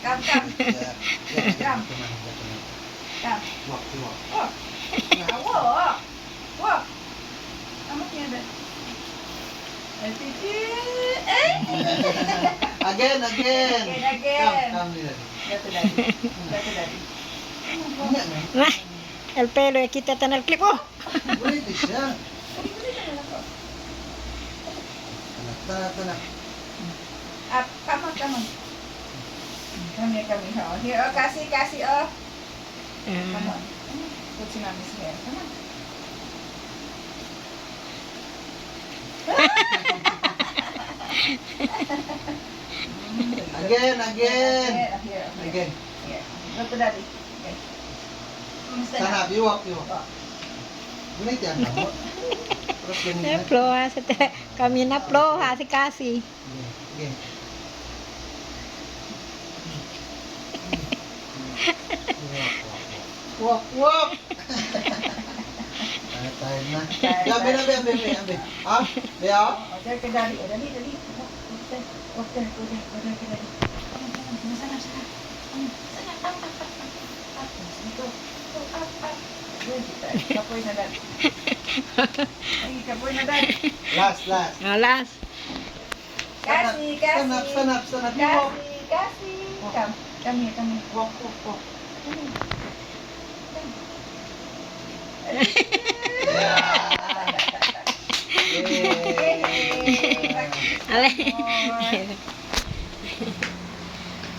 Come, come. Come. Come. Walk, walk. Walk. Now walk. Walk. Amat niya ba? Again, again. Again. Come, come here. Gato daddy. Gato daddy. Enggak, Nek. Nah, el pelo ya kita tan el clip. Oh. Pwede siya. Balik-balik naman ako. Tanak, tanak. Up. Come on, come on. Kami, kami. Oh. Here, oh. Kasi, kasi, oh. Come on. Put si mommy's hair. Come on. Again, again. Here, Again. here. Go to daddy. Okay. Stand up, you walk, you walk. Oh. Gunit yan, kamu. Terus ganyan. Ya flow kami na flow ha si Kasi. Again. Walk, walk. Tayo na. Yabe na, yabe, yabe, yabe. Ah, Bea? Oh, there ka daddy. Oh, dali, dali. Walk there. Walk there. Go there. Go there ka daddy. Come on, come on. Sana, sana. Sana. Up, up, up, up. Up. Go. Go, up, up. Good. Kapoy na daddy. Ay, kapoy na daddy. Last, last. Alas. Kasi, kasi. Stand up, stand up, stand up. You walk. Kasi, kasi. Come. Come here, come here. Walk, walk, walk. Come here. Yay. Ale.